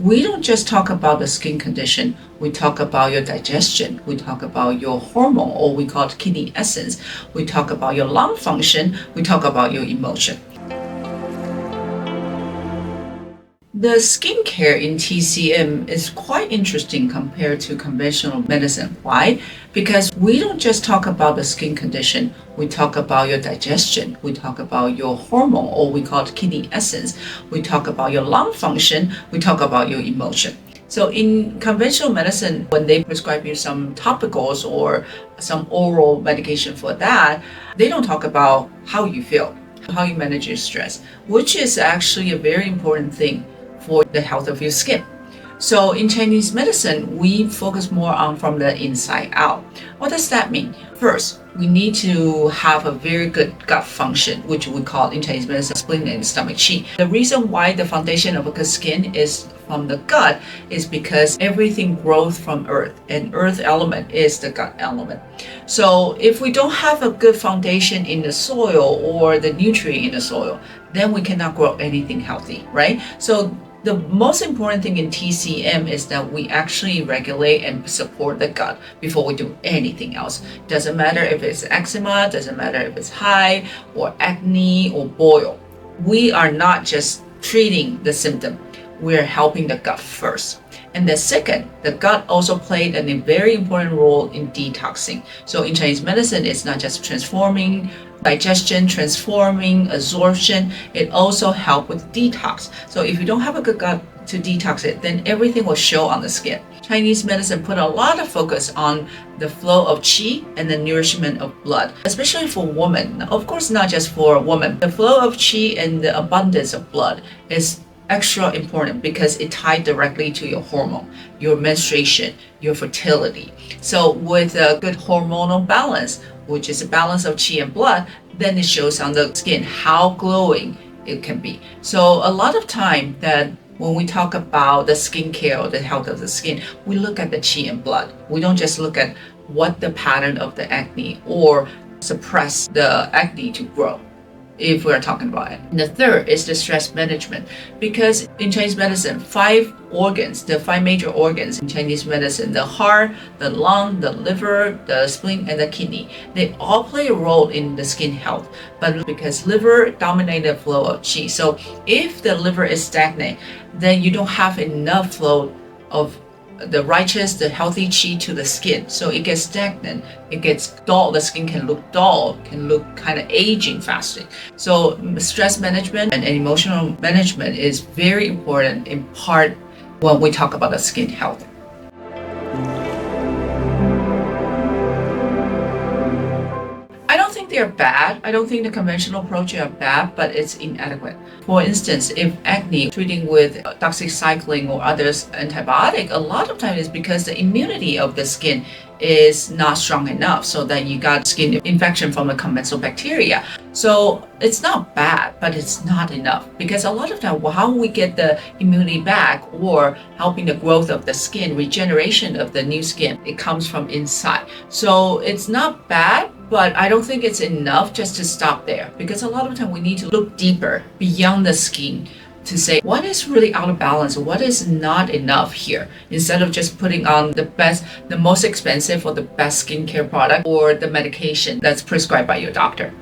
We don't just talk about the skin condition, we talk about your digestion, we talk about your hormone, or we call it kidney essence, we talk about your lung function, we talk about your emotion. The skincare in TCM is quite interesting compared to conventional medicine. Why? Because we don't just talk about the skin condition, we talk about your digestion, we talk about your hormone, or we call it kidney essence, we talk about your lung function, we talk about your emotion. So in conventional medicine, when they prescribe you some topicals or some oral medication for that, they don't talk about how you feel, how you manage your stress, which is actually a very important thing for the health of your skin. So in Chinese medicine, we focus more on from the inside out. What does that mean? First, we need to have a very good gut function, which we call in Chinese medicine spleen and stomach qi. The reason why the foundation of a good skin is from the gut is because everything grows from earth, and earth element is the gut element. So if we don't have a good foundation in the soil or the nutrient in the soil, then we cannot grow anything healthy, right? So the most important thing in TCM is that we actually regulate and support the gut before we do anything else. Doesn't matter if it's eczema, doesn't matter if it's hive or acne or boil. We are not just treating the symptom, we're helping the gut first. And the second, the gut also played a very important role in detoxing. So in Chinese medicine, it's not just transforming digestion, transforming absorption, it also helps with detox. So if you don't have a good gut to detox it, then everything will show on the skin. Chinese medicine put a lot of focus on the flow of qi and the nourishment of blood, especially for women. Of course, not just for women. The flow of qi and the abundance of blood is extra important because it tied directly to your hormone, your menstruation, your fertility. So with a good hormonal balance, which is a balance of qi and blood, then it shows on the skin how glowing it can be. So a lot of time that when we talk about the skincare or the health of the skin, we look at the qi and blood. We don't just look at what the pattern of the acne or suppress the acne to grow, if we're talking about it. And the third is the stress management, because in Chinese medicine, the five major organs in Chinese medicine, the heart, the lung, the liver, the spleen, and the kidney, they all play a role in the skin health. But because liver dominates the flow of qi, so if the liver is stagnant, then you don't have enough flow of the righteous, the healthy qi to the skin. So it gets stagnant, it gets dull, the skin can look dull, can look kind of aging faster. So stress management and emotional management is very important in part when we talk about the skin health. I don't think they're bad. I don't think the conventional approaches are bad, but it's inadequate. For instance, if acne treating with doxycycline or others antibiotic, a lot of times it's because the immunity of the skin is not strong enough, so that you got skin infection from the commensal bacteria. So it's not bad, but it's not enough, because a lot of time how we get the immunity back or helping the growth of the skin, regeneration of the new skin, it comes from inside. So it's not bad, but I don't think it's enough just to stop there, because a lot of time we need to look deeper beyond the skin to say what is really out of balance, what is not enough here, instead of just putting on the most expensive or the best skincare product or the medication that's prescribed by your doctor.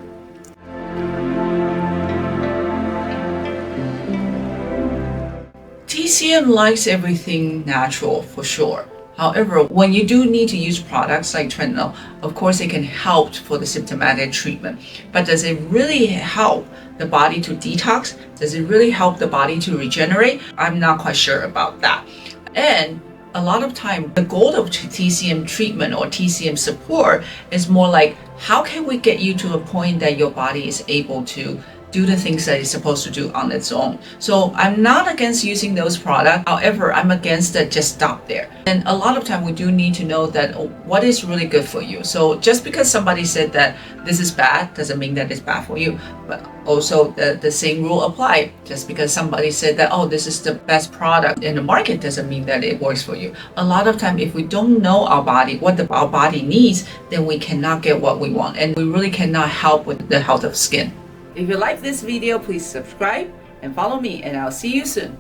TCM likes everything natural for sure. However, when you do need to use products like Retinol, of course it can help for the symptomatic treatment. But does it really help the body to detox? Does it really help the body to regenerate? I'm not quite sure about that. And a lot of time, the goal of TCM treatment or TCM support is more like, how can we get you to a point that your body is able to do the things that it's supposed to do on its own. So I'm not against using those products. However, I'm against that just stop there. And a lot of time we do need to know that what is really good for you. So just because somebody said that this is bad doesn't mean that it's bad for you. But also the same rule apply. Just because somebody said that, oh, this is the best product in the market doesn't mean that it works for you. A lot of time if we don't know our body, what our body needs, then we cannot get what we want. And we really cannot help with the health of skin. If you like this video, please subscribe and follow me, and I'll see you soon.